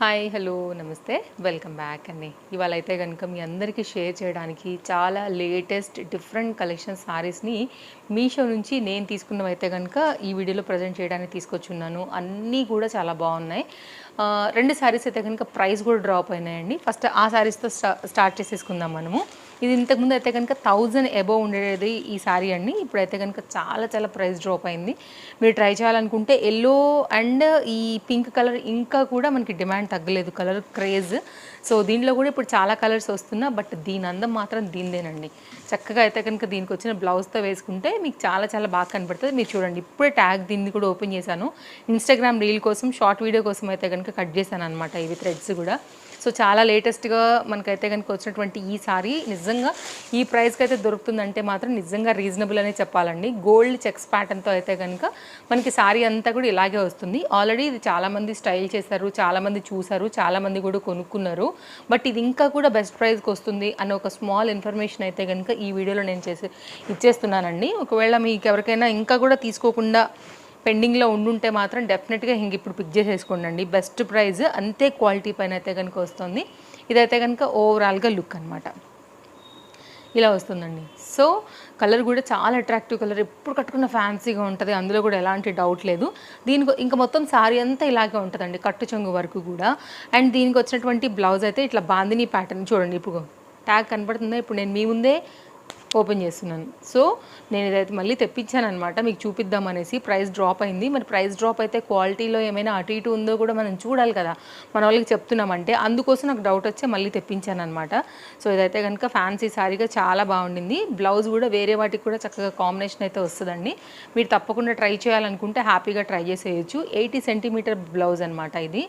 Hi hello నమస్తే welcome back అండి. ఇవాళ అయితే కనుక మీ అందరికీ షేర్ చేయడానికి చాలా లేటెస్ట్ డిఫరెంట్ కలెక్షన్ సారీస్ని మీషో నుంచి నేను తీసుకున్నవైతే కనుక ఈ వీడియోలో ప్రజెంట్ చేయడానికి తీసుకొచ్చున్నాను. అన్నీ కూడా చాలా బాగున్నాయి. రెండు సారీస్ అయితే కనుక ప్రైస్ కూడా డ్రాప్ అయినాయండి. ఫస్ట్ ఆ సారీస్తో స్టార్ట్ చేసేసుకుందాం మనము. ఇది ఇంతకుముందు అయితే కనుక 1000 అబోవ్ ఉండేది ఈ సారీ అండి. ఇప్పుడైతే కనుక చాలా చాలా ప్రైస్ డ్రాప్ అయింది. మీరు ట్రై చేయాలనుకుంటే ఎల్లో అండ్ ఈ పింక్ కలర్ ఇంకా కూడా మనకి డిమాండ్ తగ్గలేదు, కలర్ క్రేజ్. సో దీంట్లో కూడా ఇప్పుడు చాలా కలర్స్ వస్తున్నా, బట్ దీని అందం మాత్రం దీనిదేనండి. చక్కగా అయితే కనుక దీనికి వచ్చిన బ్లౌజ్తో వేసుకుంటే మీకు చాలా చాలా బాగా కనపడుతుంది. మీరు చూడండి, ఇప్పుడే ట్యాగ్ దీన్ని కూడా ఓపెన్ చేశాను. ఇన్స్టాగ్రామ్ రీల్ కోసం, షార్ట్ వీడియో కోసం అయితే కనుక కట్ చేశాను అనమాట ఇవి థ్రెడ్స్ కూడా. సో చాలా లేటెస్ట్గా మనకైతే కనుక వచ్చినటువంటి ఈ సారీ నిజంగా ఈ ప్రైస్కి అయితే దొరుకుతుందంటే మాత్రం నిజంగా రీజనబుల్ అనే చెప్పాలండి. గోల్డ్ చెక్స్ ప్యాటర్న్తో అయితే కనుక మనకి సారీ అంతా కూడా ఇలాగే వస్తుంది. ఆల్రెడీ ఇది చాలామంది స్టైల్ చేశారు, చాలామంది చూసారు, చాలామంది కూడా కొనుక్కున్నారు. బట్ ఇది ఇంకా కూడా బెస్ట్ ప్రైస్కి వస్తుంది అనే ఒక స్మాల్ ఇన్ఫర్మేషన్ అయితే కనుక ఈ వీడియోలో నేను ఇచ్చేస్తున్నానండి. ఒకవేళ మీకు ఎవరికైనా ఇంకా కూడా తీసుకోకుండా పెండింగ్లో ఉండుంటే మాత్రం డెఫినెట్గా ఇంక ఇప్పుడు పిక్ చేసేసుకోండి. బెస్ట్ ప్రైస్, అంతే క్వాలిటీ పైన అయితే కనుక వస్తుంది. ఇదైతే కనుక ఓవరాల్గా లుక్ అనమాట ఇలా వస్తుందండి. సో కలర్ కూడా చాలా అట్రాక్టివ్ కలర్, ఎప్పుడు కట్టుకున్న ఫ్యాన్సీగా ఉంటుంది, అందులో కూడా ఎలాంటి డౌట్ లేదు. దీనికి ఇంకా మొత్తం సారీ అంతా ఇలాగే ఉంటుందండి, కట్టు చెంగు వరకు కూడా. అండ్ దీనికి వచ్చినటువంటి బ్లౌజ్ అయితే ఇట్లా బాందిని ప్యాటర్న్ చూడండి. ఇప్పుడు ట్యాగ్ కనపడుతుందా? ఇప్పుడు నేను మీ ముందే ఓపెన్ చేస్తున్నాను. సో నేను ఇదైతే మళ్ళీ తెప్పించాను అనమాట, మీకు చూపిద్దాం అనేసి. ప్రైస్ డ్రాప్ అయింది. మరి ప్రైస్ డ్రాప్ అయితే క్వాలిటీలో ఏమైనా అటు ఇటు ఉందో కూడా మనం చూడాలి కదా, మన వాళ్ళకి చెప్తున్నామంటే. అందుకోసం నాకు డౌట్ వచ్చి మళ్ళీ తెప్పించాను అనమాట. సో ఇదైతే కనుక ఫ్యాన్సీ సారీగా చాలా బాగుండింది. బ్లౌజ్ కూడా వేరే వాటికి కూడా చక్కగా కాంబినేషన్ అయితే వస్తుందండి. మీరు తప్పకుండా ట్రై చేయాలనుకుంటే హ్యాపీగా ట్రై చేసేయచ్చు. 80 సెంటీమీటర్ బ్లౌజ్ అనమాట ఇది.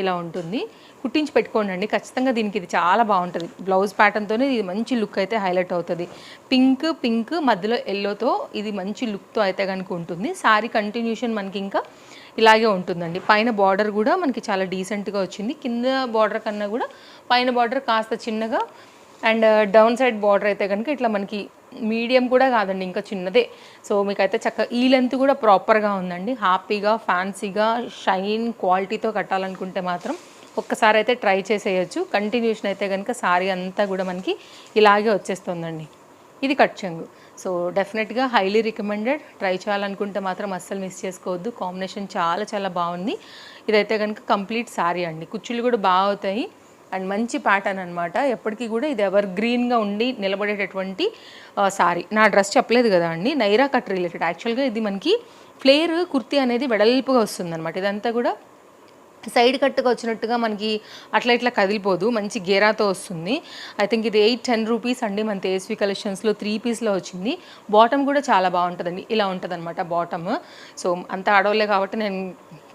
ఇలా ఉంటుంది. కుట్టించి పెట్టుకోండి ఖచ్చితంగా. దీనికి ఇది చాలా బాగుంటుంది. బ్లౌజ్ ప్యాటర్న్తోనే ఇది మంచి లుక్ అయితే హైలైట్ అవుతుంది. పింక్ మధ్యలో ఎల్లోతో ఇది మంచి లుక్తో అయితే కనుక ఉంటుంది. సారీ కంటిన్యూషన్ మనకి ఇంకా ఇలాగే ఉంటుందండి. పైన బార్డర్ కూడా మనకి చాలా డీసెంట్గా వచ్చింది. కింద బార్డర్ కన్నా కూడా పైన బార్డర్ కాస్త చిన్నగా, అండ్ డౌన్ సైడ్ బార్డర్ అయితే కనుక ఇట్లా మనకి మీడియం కూడా కాదండి, ఇంకా చిన్నదే. సో మీకైతే చక్కగా ఈ లెంత్ కూడా ప్రాపర్గా ఉందండి. హ్యాపీగా ఫ్యాన్సీగా షైన్ క్వాలిటీతో కట్టాలనుకుంటే మాత్రం ఒక్కసారి అయితే ట్రై చేసేయచ్చు. కంటిన్యూషన్ అయితే కనుక సారీ అంతా కూడా మనకి ఇలాగే వచ్చేస్తుందండి. ఇది కట్ చెంగు. సో డెఫినెట్గా హైలీ రికమెండెడ్. ట్రై చేయాలనుకుంటే మాత్రం అస్సలు మిస్ చేసుకోవద్దు. కాంబినేషన్ చాలా చాలా బాగుంది. ఇదైతే కనుక కంప్లీట్ సారీ అండి. కుచ్చులు కూడా బాగా అవుతాయి అండ్ మంచి ప్యాటర్న్ అనమాట. ఎప్పటికీ కూడా ఇది ఎవర్ గ్రీన్గా ఉండి నిలబడేటటువంటి సారీ. నా డ్రెస్ చెప్పలేదు కదా అండి, నైరా కట్ రిలేటెడ్. యాక్చువల్గా ఇది మనకి ఫ్లేర్ కుర్తీ అనేది వెడల్పుగా వస్తుంది అనమాట. ఇదంతా కూడా సైడ్ కట్టుగా వచ్చినట్టుగా మనకి అట్లా ఇట్లా కదిలిపోదు, మంచి గేరాతో వస్తుంది. ఐ థింక్ ఇది 8-10 రూపీస్ అండి. మన తేజస్వి కలెక్షన్స్లో 3 పీస్లో వచ్చింది. బాటమ్ కూడా చాలా బాగుంటుందండి. ఇలా ఉంటుంది అనమాట బాటమ్. సో అంత ఆడవాళ్ళే కాబట్టి నేను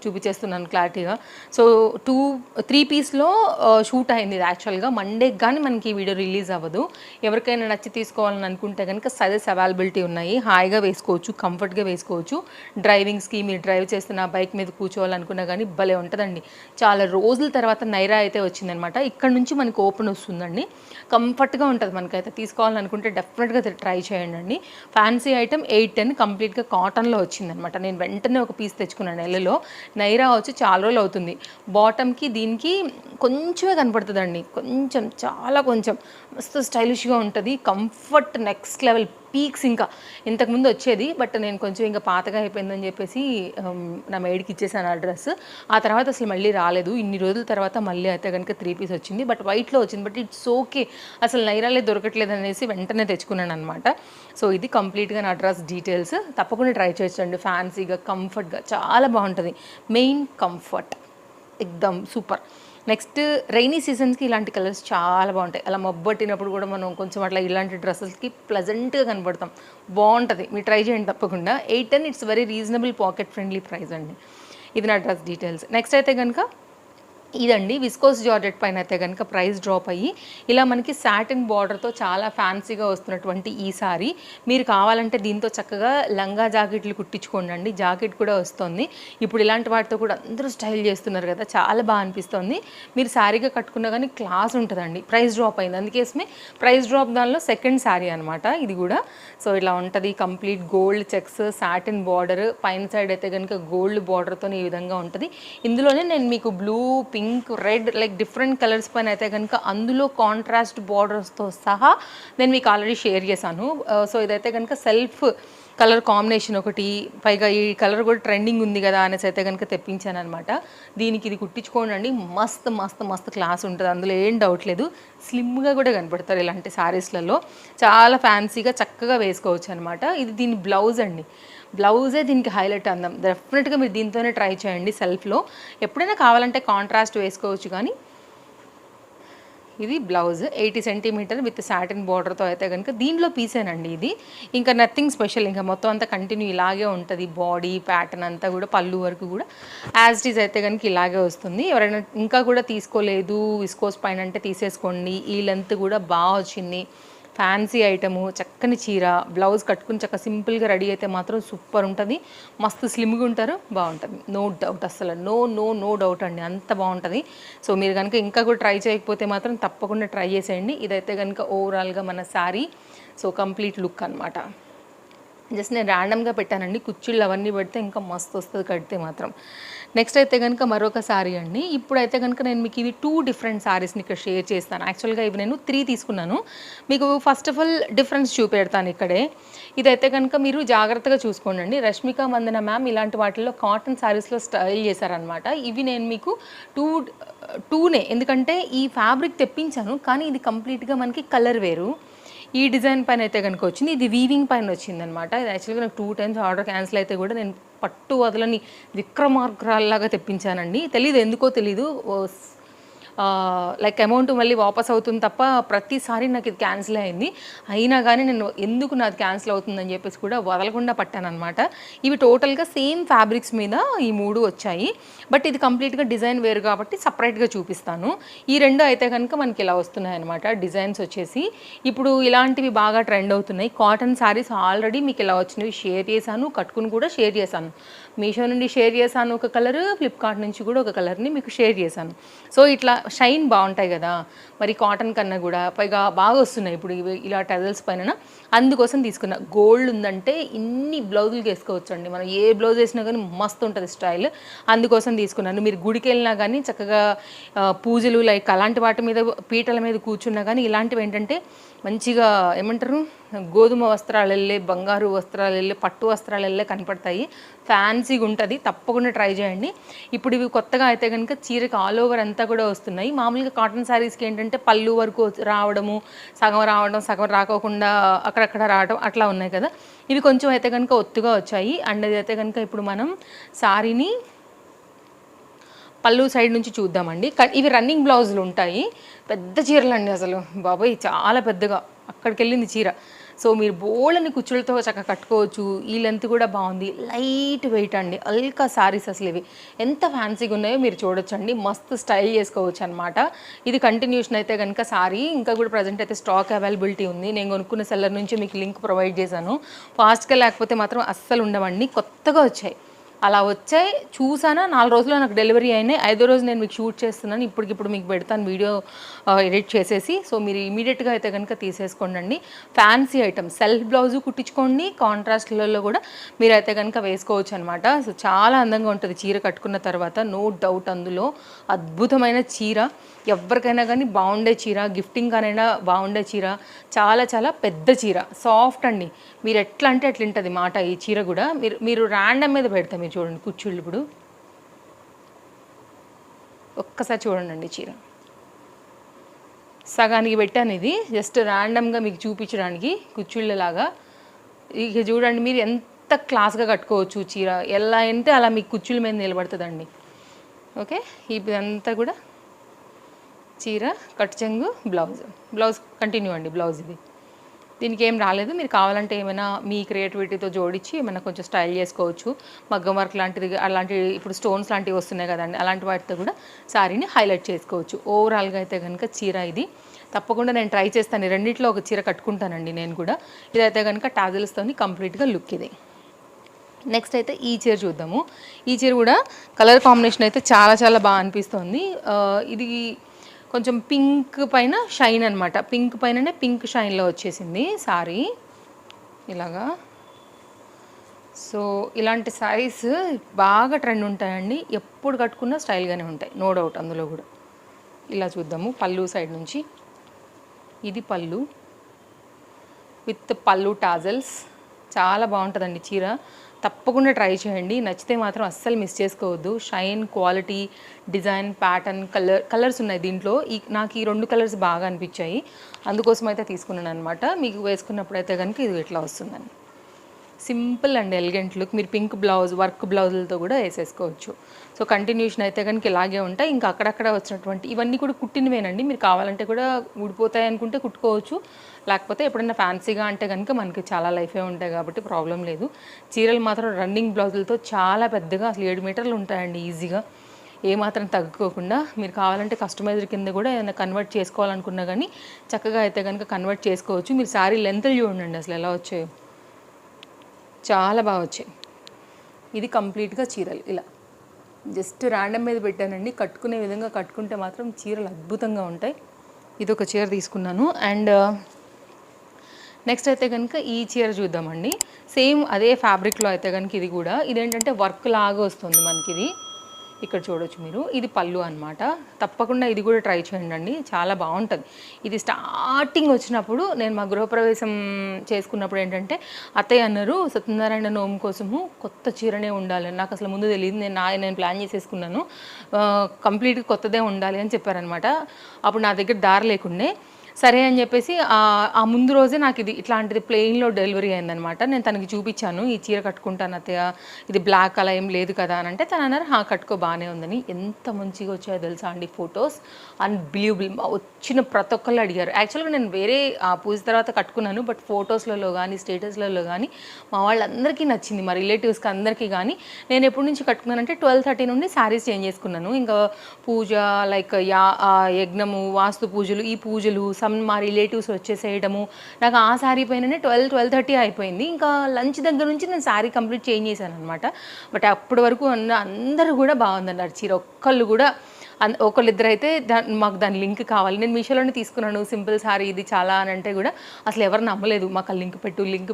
చూపించేస్తున్నాను క్లారిటీగా. సో 3 పీస్లో షూట్ అయింది ఇది. యాక్చువల్గా మండేకి కానీ మనకి ఈ వీడియో రిలీజ్ అవ్వదు. ఎవరికైనా నచ్చి తీసుకోవాలని అనుకుంటే కనుక సైజెస్ అవైలబిలిటీ ఉన్నాయి. హాయిగా వేసుకోవచ్చు, కంఫర్ట్గా వేసుకోవచ్చు. డ్రైవింగ్స్కి మీరు డ్రైవ్ చేస్తున్న బైక్ మీద కూర్చోవాలనుకున్నా కానీ భలే ఉంటుందండి. చాలా రోజుల తర్వాత నైరా అయితే వచ్చిందనమాట. ఇక్కడ నుంచి మనకి ఓపెన్ వస్తుందండి. కంఫర్ట్గా ఉంటుంది. మనకైతే తీసుకోవాలనుకుంటే డెఫినెట్గా ట్రై చేయండి. ఫ్యాన్సీ ఐటమ్ 810 కంప్లీట్గా కాటన్లో వచ్చిందనమాట. నేను వెంటనే ఒక పీస్ తెచ్చుకున్నాను. నెలలో నైరా వచ్చి చాలా రోజులు అవుతుంది. బాటమ్కి దీనికి కొంచెమే కనపడుతుందండి, కొంచెం, చాలా కొంచెం. మస్తు స్టైలిష్గా ఉంటుంది. Comfort next level, peaks. ఇంకా ఇంతకుముందు వచ్చేది, బట్ నేను కొంచెం ఇంకా పాతగా అయిపోయిందని చెప్పేసి నా మేడ్కి ఇచ్చేసాను ఆ డ్రెస్. ఆ తర్వాత అసలు మళ్ళీ రాలేదు. ఇన్ని రోజుల తర్వాత మళ్ళీ అయితే కనుక 3 పీస్ వచ్చింది, బట్ వైట్లో వచ్చింది. బట్ ఇట్స్ ఓకే, అసలు నైరాలే దొరకట్లేదు అనేసి వెంటనే తెచ్చుకున్నాను అనమాట. సో ఇది కంప్లీట్గా నా డ్రెస్ డీటెయిల్స్. తప్పకుండా ట్రై చేయొచ్చండి. ఫ్యాన్సీగా, కంఫర్ట్గా చాలా బాగుంటుంది. మెయిన్ కంఫర్ట్ ఎక్దమ్ సూపర్. నెక్స్ట్ రైనీ సీజన్స్కి ఇలాంటి కలర్స్ చాలా బాగుంటాయి. అలా మబ్బట్టినప్పుడు కూడా మనం కొంచెం అట్లా ఇలాంటి డ్రెస్సెస్కి ప్లెజెంట్గా కనబడతాం. బాగుంటుంది, మీరు ట్రై చేయండి తప్పకుండా. 810 it's very reasonable, pocket friendly price అండి. ఇది నా డ్రెస్ డీటెయిల్స్. నెక్స్ట్ అయితే కనుక ఇదండి విస్కోస్ జార్జెట్ పైన అయితే కనుక ప్రైస్ డ్రాప్ అయ్యి ఇలా మనకి సాటిన్ బార్డర్తో చాలా ఫ్యాన్సీగా వస్తున్నటువంటి ఈ సారీ. మీరు కావాలంటే దీంతో చక్కగా లంగా జాకెట్లు కుట్టించుకోండి. జాకెట్ కూడా వస్తుంది. ఇప్పుడు ఇలాంటి వాటితో కూడా అందరూ స్టైల్ చేస్తున్నారు కదా, చాలా బాగా అనిపిస్తుంది. మీరు శారీగా కట్టుకున్నా కానీ క్లాస్ ఉంటుందండి. ప్రైస్ డ్రాప్ అయింది, అందుకేసమే ప్రైస్ డ్రాప్ దానిలో సెకండ్ శారీ అనమాట ఇది కూడా. సో ఇలా ఉంటుంది. Complete gold checks, satin border, పైన సైడ్ అయితే కనుక గోల్డ్ బార్డర్తో ఈ విధంగా ఉంటుంది. ఇందులోనే నేను మీకు blue, pink, red like different colours పైన అయితే కనుక అందులో కాంట్రాస్ట్ బార్డర్స్తో సహా నేను మీకు ఆల్రెడీ షేర్ చేశాను. సో ఇదైతే కనుక సెల్ఫ్ కలర్ కాంబినేషన్ ఒకటి, పైగా ఈ కలర్ కూడా ట్రెండింగ్ ఉంది కదా అనేసి అయితే కనుక తెప్పించాను అనమాట. దీనికి ఇది కుట్టించుకోండి, మస్త్ మస్త్ మస్త్ క్లాస్ ఉంటుంది, అందులో ఏం డౌట్ లేదు. స్లిమ్గా కూడా కనపడతారు ఇలాంటి శారీస్లలో, చాలా ఫ్యాన్సీగా చక్కగా వేసుకోవచ్చు అనమాట. ఇది దీని బ్లౌజ్ అండి, బ్లౌజే దీనికి హైలైట్ అందం. డెఫినెట్గా మీరు దీంతోనే ట్రై చేయండి సెల్ఫ్లో. ఎప్పుడైనా కావాలంటే కాంట్రాస్ట్ వేసుకోవచ్చు, కానీ ఇది బ్లౌజ్ 80 సెంటీమీటర్ విత్ సాటిన్ బార్డర్తో అయితే కనుక దీనిలో పీసేనండి ఇది. ఇంకా నథింగ్ స్పెషల్, ఇంకా మొత్తం అంతా కంటిన్యూ ఇలాగే ఉంటుంది. బాడీ ప్యాటర్న్ అంతా కూడా పళ్ళు వరకు కూడా యాజ్ ఇట్ ఈజ్ అయితే కనుక ఇలాగే వస్తుంది. ఎవరైనా ఇంకా కూడా తీసుకోలేదు విస్కోస్ పైన అంటే తీసేసుకోండి. ఈ లెంత్ కూడా బాగా వచ్చింది, ఫ్యాన్సీ ఐటము, చక్కని చీర, బ్లౌజ్ కట్టుకుని చక్క సింపుల్గా రెడీ అయితే మాత్రం సూపర్ ఉంటుంది. మస్తు స్లిమ్గా ఉంటారు, బాగుంటుంది, నో డౌట్, అసలు నో డౌట్ అండి, అంత బాగుంటుంది. సో మీరు కనుక ఇంకా కూడా ట్రై చేయకపోతే మాత్రం తప్పకుండా ట్రై చేసేయండి. ఇదైతే కనుక ఓవరాల్గా మన శారీ సో కంప్లీట్ లుక్ అనమాట. జస్ట్ నేను ర్యాండమ్గా పెట్టానండి, కుర్చీళ్ళు అవన్నీ పెడితే ఇంకా మస్తు వస్తుంది కడితే మాత్రం. నెక్స్ట్ అయితే కనుక మరొక శారీ అండి. ఇప్పుడైతే కనుక నేను మీకు ఇవి 2 డిఫరెంట్ శారీస్ని ఇక్కడ షేర్ చేస్తాను. యాక్చువల్గా ఇవి నేను 3 తీసుకున్నాను. మీకు ఫస్ట్ ఆఫ్ ఆల్ డిఫరెన్స్ చూపెడతాను ఇక్కడే. ఇదైతే కనుక మీరు జాగ్రత్తగా చూసుకోండి. రష్మిక మందన మ్యామ్ ఇలాంటి వాటిల్లో కాటన్ శారీస్లో స్టైల్ చేశారనమాట. ఇవి నేను మీకు టూనే, ఎందుకంటే ఈ ఫ్యాబ్రిక్ తెప్పించాను, కానీ ఇది కంప్లీట్గా మనకి కలర్ వేరు. ఈ డిజైన్ పైన అయితే కనుక వచ్చింది, ఇది వీవింగ్ పైన వచ్చిందనమాట. ఇది యాక్చువల్గా నాకు 2 టైమ్స్ ఆర్డర్ క్యాన్సిల్ అయితే కూడా నేను పట్టు వదలని విక్రమార్కురాల్లాగా తెప్పించానండి. తెలీదు ఎందుకో తెలీదు, లైక్ అమౌంట్ మళ్ళీ వాపస్ అవుతుంది తప్ప ప్రతిసారి నాకు ఇది క్యాన్సిల్ అయింది. అయినా కానీ నేను ఎందుకు నాది క్యాన్సిల్ అవుతుందని చెప్పేసి కూడా వదలకుండా పట్టానమాట. ఇవి టోటల్గా సేమ్ ఫ్యాబ్రిక్స్ మీద ఈ 3 వచ్చాయి, బట్ ఇది కంప్లీట్గా డిజైన్ వేరు కాబట్టి సపరేట్గా చూపిస్తాను. ఈ 2 అయితే కనుక మనకి ఇలా వస్తున్నాయి అనమాట. డిజైన్స్ వచ్చేసి ఇప్పుడు ఇలాంటివి బాగా ట్రెండ్ అవుతున్నాయి. కాటన్ శారీస్ ఆల్రెడీ మీకు ఇలా వచ్చినవి షేర్ చేశాను, కట్టుకుని కూడా షేర్ చేశాను. మీషో నుండి షేర్ చేశాను ఒక కలర్, ఫ్లిప్కార్ట్ నుంచి కూడా ఒక కలర్ని మీకు షేర్ చేశాను. సో ఇట్లా షైన్ బాగుంటాయి కదా మరి, కాటన్ కన్నా కూడా పైగా బాగా వస్తున్నాయి ఇప్పుడు ఇవి ఇలా టెజల్స్ పైన. అందుకోసం తీసుకున్నా. గోల్డ్ ఉందంటే ఇన్ని బ్లౌజులు వేసుకోవచ్చు అండి, మనం ఏ బ్లౌజ్ వేసినా కానీ మస్తు ఉంటుంది స్టైల్. అందుకోసం తీసుకున్నాను. మీరు గుడికి వెళ్ళినా కానీ చక్కగా పూజలు లైక్ అలాంటి వాటి మీద పీటల మీద కూర్చున్నా కానీ ఇలాంటివి ఏంటంటే మంచిగా ఏమంటారు, గోధుమ వస్త్రాలు వెళ్ళే, బంగారు వస్త్రాలు వెళ్ళే, పట్టు వస్త్రాలు వెళ్ళే కనపడతాయి, ఫ్యాన్సీగా ఉంటుంది. తప్పకుండా ట్రై చేయండి. ఇప్పుడు ఇవి కొత్తగా అయితే కనుక చీరకి ఆల్ ఓవర్ అంతా కూడా వస్తున్నాయి. మామూలుగా కాటన్ శారీస్కి ఏంటంటే పళ్ళు వరకు రావడము, సగం రావడం, సగం రాకోకుండా అక్కడక్కడ రావడం అట్లా ఉన్నాయి కదా. ఇవి కొంచెం అయితే కనుక ఒత్తుగా వచ్చాయి. అండ్ అది అయితే కనుక ఇప్పుడు మనం శారీని పళ్ళు సైడ్ నుంచి చూద్దామండి. ఇవి రన్నింగ్ బ్లౌజులు ఉంటాయి, పెద్ద చీరలు అండి అసలు బాబాయ్, చాలా పెద్దగా అక్కడికి వెళ్ళింది చీర. సో మీరు బోళ్ళని కుచ్చులతో చక్కగా కట్టుకోవచ్చు. ఈ లెంత్ కూడా బాగుంది, లైట్ వెయిట్ అండి, అల్కా శారీస్ అసలు ఇవి ఎంత ఫ్యాన్సీగా ఉన్నాయో మీరు చూడొచ్చండి. మస్తు స్టైల్ చేసుకోవచ్చు అనమాట. ఇది కంటిన్యూషన్ అయితే కనుక శారీ ఇంకా కూడా ప్రజెంట్ అయితే స్టాక్ అవైలబిలిటీ ఉంది. నేను కొనుక్కున్న సెల్లర్ నుంచి మీకు లింక్ ప్రొవైడ్ చేశాను. ఫాస్ట్గా లేకపోతే మాత్రం అస్సలు ఉండవండి, కొత్తగా వచ్చాయి. అలా వచ్చాయి, చూసానా 4 రోజుల్లో నాకు డెలివరీ అయినాయి. 5వ రోజు నేను మీకు షూట్ చేస్తున్నాను, ఇప్పటికిప్పుడు మీకు పెడతాను వీడియో ఎడిట్ చేసేసి. సో మీరు ఇమీడియట్గా అయితే కనుక తీసేసుకోండి. ఫ్యాన్సీ ఐటమ్, సెల్ఫ్ బ్లౌజు కుట్టించుకోండి, కాంట్రాస్ట్లలో కూడా మీరైతే కనుక వేసుకోవచ్చు అనమాట. సో చాలా అందంగా ఉంటుంది చీర కట్టుకున్న తర్వాత, నో డౌట్. అందులో అద్భుతమైన చీర, ఎవరికైనా కానీ బాగుండే చీర, గిఫ్టింగ్ కానైనా బాగుండే చీర, చాలా చాలా పెద్ద చీర, సాఫ్ట్ అండి. మీరు ఎట్లా అంటే ఎట్లా ఉంటుంది మాట. ఈ చీర కూడా మీరు ర్యాండమ్ మీద పెడతాం. మీరు చూడండి కుచ్చుళ్ళు, ఇప్పుడు ఒక్కసారి చూడండి చీర సగానికి పెట్టాను. ఇది జస్ట్ ర్యాండమ్గా మీకు చూపించడానికి కుచ్చుళ్ళలాగా. ఇక చూడండి మీరు ఎంత క్లాస్గా కట్టుకోవచ్చు చీర, ఎలా అంటే అలా మీకు కుచ్చుళ్ళ మీద నిలబడుతుందండి. ఓకే, ఇదంతా కూడా చీర, కట్ చెంగు, బ్లౌజ్ కంటిన్యూ అండి. బ్లౌజ్ ఇది, దీనికి ఏం రాలేదు. మీరు కావాలంటే ఏమైనా మీ క్రియేటివిటీతో జోడించి ఏమైనా కొంచెం స్టైల్ చేసుకోవచ్చు. మగ్గం వర్క్ లాంటిది, అలాంటి ఇప్పుడు స్టోన్స్ లాంటివి వస్తున్నాయి కదండి, అలాంటి వాటితో కూడా శారీని హైలైట్ చేసుకోవచ్చు. ఓవరాల్గా అయితే కనుక చీర ఇది తప్పకుండా నేను ట్రై చేస్తాను. రెండింటిలో ఒక చీర కట్టుకుంటానండి నేను కూడా. ఇదైతే కనుక టాజిల్స్తోని కంప్లీట్గా లుక్ ఇది. నెక్స్ట్ అయితే ఈ చీర చూద్దాము. ఈ చీర కూడా కలర్ కాంబినేషన్ అయితే చాలా చాలా బాగా అనిపిస్తుంది. ఇది కొంచెం పింక్ పైన షైన్ అనమాట. పింక్ పైననే పింక్ షైన్లో వచ్చేసింది సారీ ఇలాగా. సో ఇలాంటి శారీస్ బాగా ట్రెండ్ ఉంటాయండి, ఎప్పుడు కట్టుకున్నా స్టైల్గానే ఉంటాయి, నో డౌట్ అందులో కూడా. ఇలా చూద్దాము పళ్ళు సైడ్ నుంచి. ఇది పళ్ళు విత్ పళ్ళు టాజల్స్. చాలా బాగుంటుందండి చీర, తప్పకుండా ట్రై చేయండి. నచ్చితే మాత్రం అస్సలు మిస్ చేసుకోవద్దు. Shine, quality, design, pattern, colours ఉన్నాయి దీంట్లో. నాకు ఈ 2 కలర్స్ బాగా అనిపించాయి, అందుకోసం అయితే తీసుకున్నాను అనమాట. మీకు వేసుకున్నప్పుడు అయితే కనుక ఇది ఇట్లా వస్తుందండి. Simple and elegant look. మీరు పింక్ బ్లౌజ్, వర్క్ బ్లౌజులతో కూడా వేసేసుకోవచ్చు. సో కంటిన్యూషన్ అయితే కనుక ఇలాగే ఉంటాయి. ఇంకా అక్కడక్కడ వచ్చినటువంటి ఇవన్నీ కూడా కుట్టినవేనండి. మీరు కావాలంటే కూడా ఊడిపోతాయి అనుకుంటే కుట్టుకోవచ్చు, లేకపోతే ఎప్పుడైనా ఫ్యాన్సీగా అంటే కనుక మనకి చాలా లైఫే ఉంటాయి కాబట్టి ప్రాబ్లం లేదు. చీరలు మాత్రం రన్నింగ్ బ్లౌజులతో చాలా పెద్దగా, అసలు 7 మీటర్లు ఉంటాయండి ఈజీగా, ఏమాత్రం తగ్గుకోకుండా. మీరు కావాలంటే కస్టమైజర్ కింద కూడా ఏదైనా కన్వర్ట్ చేసుకోవాలనుకున్నా కానీ చక్కగా అయితే కనుక కన్వర్ట్ చేసుకోవచ్చు. మీరు శారీ లెంత్లు చూడండి అసలు ఎలా వచ్చాయో, చాలా బాగా వచ్చాయి. ఇది కంప్లీట్గా చీరలు ఇలా జస్ట్ ర్యాండమ్ మీద పెట్టానండి. కట్టుకునే విధంగా కట్టుకుంటే మాత్రం చీరలు అద్భుతంగా ఉంటాయి. ఇది ఒక చీర తీసుకున్నాను. అండ్ నెక్స్ట్ అయితే కనుక ఈ చీర చూద్దామండి. సేమ్ అదే ఫ్యాబ్రిక్లో అయితే కనుక ఇది కూడా, ఇదేంటంటే వర్క్ లాగా వస్తుంది మనకి. ఇది ఇక్కడ చూడొచ్చు మీరు, ఇది పళ్ళు అనమాట. తప్పకుండా ఇది కూడా ట్రై చేయండి, చాలా బాగుంటుంది. ఇది స్టార్టింగ్ వచ్చినప్పుడు నేను మా గృహప్రవేశం చేసుకున్నప్పుడు ఏంటంటే అత్తయ్య అన్నారు, సత్యనారాయణ నోము కోసము కొత్త చీరనే ఉండాలి. నాకు అసలు ముందు తెలియదు, నేను ప్లాన్ చేసేసుకున్నాను కంప్లీట్గా కొత్తదే ఉండాలి అని చెప్పారనమాట. అప్పుడు నా దగ్గర దారి లేకుండే, సరే అని చెప్పేసి ఆ ముందు రోజే నాకు ఇది ఇట్లాంటిది ప్లెయిన్లో డెలివరీ అయిందనమాట. నేను తనకి చూపించాను, ఈ చీర కట్టుకుంటాను అత్తయ్య, ఇది బ్లాక్ అలా ఏం లేదు కదా అని అంటే తను అన్నారు కట్టుకో బాగానే ఉందని. ఎంత మంచిగా వచ్చాయో తెలుసా అండి ఫొటోస్, అన్బిలీవబుల్. వచ్చిన ప్రతి ఒక్కళ్ళు అడిగారు. యాక్చువల్గా నేను వేరే పూజ తర్వాత కట్టుకున్నాను, బట్ ఫొటోస్లలో కానీ స్టేటస్లలో కానీ మా వాళ్ళందరికీ నచ్చింది, మా రిలేటివ్స్కి అందరికీ. కానీ నేను ఎప్పటి నుంచి కట్టుకున్నానంటే 12-13 నుండి శారీస్ చేంజ్ చేసుకున్నాను. ఇంకా పూజ లైక్ యజ్ఞము, వాస్తు పూజలు, ఈ పూజలు మా రిలేటివ్స్ వచ్చేసేయడము, నాకు ఆ శారీ పైననే 12-12:30 అయిపోయింది. ఇంకా లంచ్ దగ్గర నుంచి నేను శారీ కంప్లీట్ చేంజ్ చేశాను అనమాట. బట్ అప్పటి వరకు అందరూ కూడా బాగుందన్నారు చీర. ఒక్కళ్ళు కూడా ఒకళ్ళిద్దరు అయితే మాకు దాని లింక్ కావాలి, నేను మీషోలోనే తీసుకున్నాను సింపుల్ శారీ ఇది చాలా అని అంటే కూడా అసలు ఎవరు నమ్మలేదు. మాకు ఆ లింక్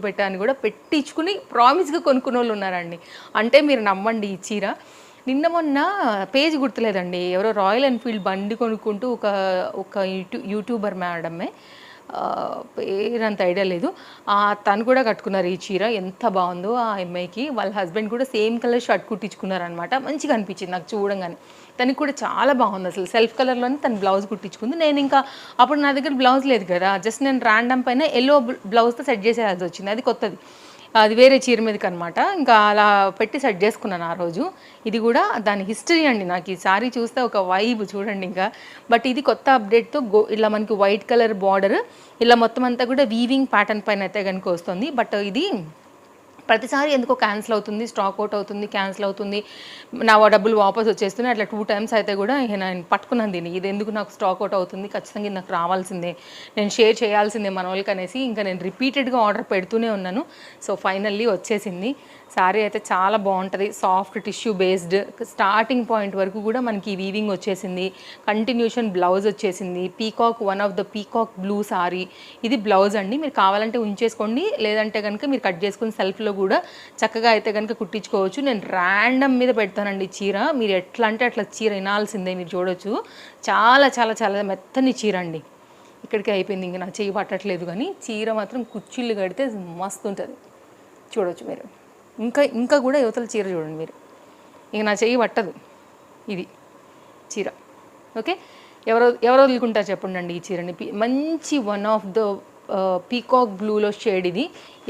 పెట్టు అని కూడా పెట్టించుకుని ప్రామిస్గా కొనుక్కున్న వాళ్ళు ఉన్నారండి. అంటే మీరు నమ్మండి, ఈ చీర నిన్న మొన్న పేజ్ గుర్తులేదండి, ఎవరో రాయల్ ఎన్ఫీల్డ్ బండి కొనుక్కుంటూ ఒక యూట్యూబర్ మేడమే, పేరంత ఐడియా లేదు, తను కూడా కట్టుకున్నారు ఈ చీర. ఎంత బాగుందో ఆ అమ్మాయికి. వాళ్ళ హస్బెండ్ కూడా సేమ్ కలర్ షర్ట్ కుట్టించుకున్నారనమాట. మంచిగా అనిపించింది నాకు చూడంగానే. తనకి కూడా చాలా బాగుంది, అసలు సెల్ఫ్ కలర్లోనే తను బ్లౌజ్ కుట్టించుకుంది. నేను ఇంకా అప్పుడు నా దగ్గర బ్లౌజ్ లేదు కదా, జస్ట్ నేను ర్యాండమ్ పైన ఎల్లో బ్లౌజ్తో సెట్ చేసేయాల్సి వచ్చింది, అది కొత్తది, అది వేరే చీర మీదకి అనమాట. ఇంకా అలా పెట్టి సెట్ చేసుకున్నాను ఆ రోజు. ఇది కూడా దాని హిస్టరీ అండి. నాకు ఈ సారీ చూస్తే ఒక వైబ్ చూడండి ఇంకా. బట్ ఇది కొత్త అప్డేట్తో ఇలా మనకి వైట్ కలర్ బార్డర్, ఇలా మొత్తం అంతా కూడా వీవింగ్ ప్యాటర్న్ పైన అయితే కనుక వస్తుంది. బట్ ఇది ప్రతిసారి ఎందుకో క్యాన్సిల్ అవుతుంది, స్టాక్ అవుట్ అవుతుంది, క్యాన్సిల్ అవుతుంది, నా డబ్బులు వాపస్ వచ్చేస్తున్నాయి. అట్లా 2 times అయితే కూడా నేను పట్టుకున్నాను దీన్ని. ఇది ఎందుకు నాకు స్టాక్ అవుట్ అవుతుంది, ఖచ్చితంగా ఇది నాకు రావాల్సిందే, నేను షేర్ చేయాల్సిందే మన వాళ్ళకి అనేసి ఇంకా నేను రిపీటెడ్గా ఆర్డర్ పెడుతూనే ఉన్నాను. సో ఫైనల్లీ వచ్చేసింది. శారీ అయితే చాలా బాగుంటుంది, soft tissue based. Starting point వరకు కూడా మనకి వీవింగ్ వచ్చేసింది, కంటిన్యూషన్ బ్లౌజ్ వచ్చేసింది. Peacock, one of the peacock blue sari. ఇది బ్లౌజ్ అండి, మీరు కావాలంటే ఉంచేసుకోండి, లేదంటే కనుక మీరు కట్ చేసుకుని సెల్ఫ్లో కూడా చక్కగా అయితే కనుక కుట్టించుకోవచ్చు. నేను ర్యాండమ్ మీద పెడతానండి చీర, మీరు ఎట్లా అంటే అట్లా చీర వినాల్సిందే. మీరు చూడొచ్చు, చాలా చాలా చాలా మెత్తని చీర అండి. ఇక్కడికి అయిపోయింది, ఇంకా నా చెయ్యి పట్టట్లేదు, కానీ చీర మాత్రం కుచ్చిళ్ళు కడితే మస్తు ఉంటుంది. చూడొచ్చు మీరు. ఇంకా కూడా యువతల చీర చూడండి మీరు, ఇక నా చెయ్యి పట్టదు. ఇది చీర. ఓకే, ఎవరో వదులుకుంటారు చెప్పండి ఈ చీరని. మంచి వన్ ఆఫ్ ద పీకాక్ బ్లూలో షేడ్. ఇది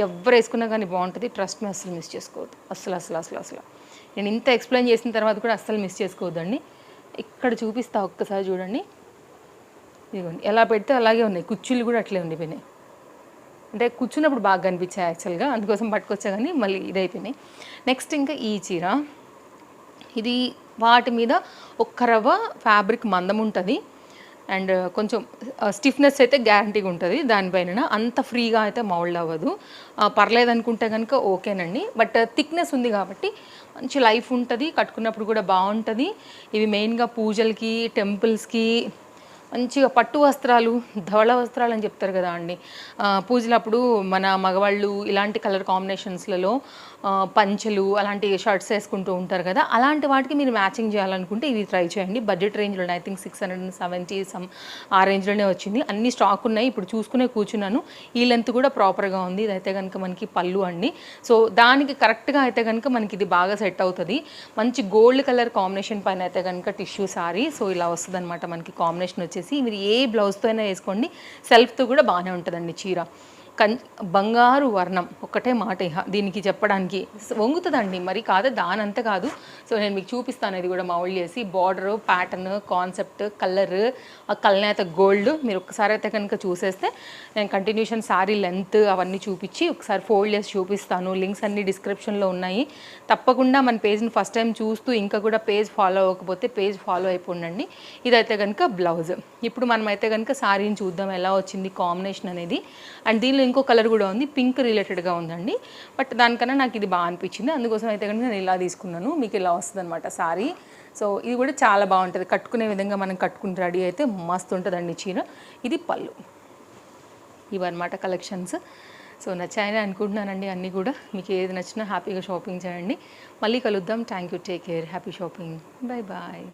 ఎవరు వేసుకున్నా కానీ బాగుంటుంది. ట్రస్ట్ మీ, అస్సలు మిస్ చేసుకోవద్దు. అసలు నేను ఇంత ఎక్స్ప్లెయిన్ చేసిన తర్వాత కూడా అస్సలు మిస్ చేసుకోవద్దండి. ఇక్కడ చూపిస్తా ఒక్కసారి చూడండి. ఇదిగోండి, ఎలా పెడితే అలాగే ఉన్నాయి, కుర్చీలు కూడా అట్లే ఉండిపోయినాయి. అంటే కూర్చున్నప్పుడు బాగా కనిపించాయి యాక్చువల్గా, అందుకోసం పట్టుకొచ్చా, కానీ మళ్ళీ ఇదైపోయినాయి. నెక్స్ట్ ఇంకా ఈ చీర, ఇది వాటి మీద ఒక్క రవ్వ ఫ్యాబ్రిక్ మందం ఉంటుంది అండ్ కొంచెం స్టిఫ్నెస్ అయితే గ్యారంటీగా ఉంటుంది. దానిపైన అంత ఫ్రీగా అయితే మౌల్డ్ అవ్వదు. పర్లేదు అనుకుంటే కనుక ఓకేనండి. బట్ థిక్నెస్ ఉంది కాబట్టి మంచి లైఫ్ ఉంటుంది, కట్టుకున్నప్పుడు కూడా బాగుంటుంది. ఇవి మెయిన్గా పూజలకి, టెంపుల్స్కి, మంచిగా పట్టు వస్త్రాలు, ధవళ వస్త్రాలు అని చెప్తారు కదా అండి. పూజలప్పుడు మన మగవాళ్ళు ఇలాంటి కలర్ కాంబినేషన్స్‌లలో పంచెలు అలాంటి షర్ట్స్ వేసుకుంటూ ఉంటారు కదా! అలాంటి వాటికి మీరు మ్యాచింగ్ చేయాలనుకుంటే ఇవి ట్రై చేయండి. బడ్జెట్ రేంజ్‌లో ఐ థింక్ 670 ఆ రేంజ్‌లోనే వచ్చింది. అన్ని స్టాక్ ఉన్నాయి. ఇప్పుడు చూసుకునే కూర్చున్నాను. ఈ లెంత్ కూడా ప్రాపర్‌గా ఉంది. ఇదైతే గనుక మనకి పళ్ళు అండి. సో, దానికి కరెక్ట్‌గా అయితే గనుక మనకి ఇది బాగా సెట్ అవుతది. మంచి గోల్డ్ కలర్ కాంబినేషన్ పైన అయితే గనుక టిష్యూ సారీ. సో, ఇలా వస్తదనమాట మనకి కాంబినేషన్ వచ్చేసి. మీరు ఏ బ్లౌజ్‌తో అయినా వేసుకోండి. సెల్ఫ్‌తో కూడా బాగానే ఉంటదండి చీర. బంగారు వర్ణం ఒక్కటే మాట ఇహ దీనికి చెప్పడానికి. వంగుతదండి మరి కాదు దానంత కాదు. సో, నేను మీకు చూపిస్తాను ఇది కూడా మౌల్డ్ చేసి. బార్డరు, ప్యాటర్న్, కాన్సెప్ట్, కలర్, ఆ కల్నేత గోల్డ్ మీరు ఒక్కసారి అయితే కనుక చూసేస్తే నేను కంటిన్యూషన్ శారీ లెంత్ అవన్నీ చూపించి ఒకసారి ఫోల్డ్ చేసి చూపిస్తాను. లింక్స్ అన్నీ డిస్క్రిప్షన్లో ఉన్నాయి. తప్పకుండా మన పేజ్ని ఫస్ట్ టైం చూస్తూ ఇంకా కూడా పేజ్ ఫాలో అవ్వకపోతే పేజ్ ఫాలో అయిపోండి. ఇదైతే కనుక బ్లౌజ్. ఇప్పుడు మనమైతే కనుక శారీని చూద్దాం ఎలా వచ్చింది కాంబినేషన్ అనేది. అండ్ దీనిలో ఇంకో కలర్ కూడా ఉంది, పింక్ రిలేటెడ్గా ఉందండి. బట్ దానికన్నా నాకు ఇది బాగా అనిపించింది. అందుకోసం అయితే కనుక నేను ఇలా తీసుకున్నాను. మీకు ఇలా వస్తుంది అనమాట శారీ. సో, ఇది కూడా చాలా బాగుంటుంది. కట్టుకునే విధంగా మనం కట్టుకుని రెడీ అయితే మస్తు ఉంటుందండి చీర. ఇది పళ్ళు. ఇవన్నమాట కలెక్షన్స్. సో, నచ్చాయని అనుకుంటున్నానండి అన్నీ కూడా. మీకు ఏది నచ్చినా హ్యాపీగా షాపింగ్ చేయండి. మళ్ళీ కలుద్దాం. Thank you. Take care. Happy shopping. Bye bye.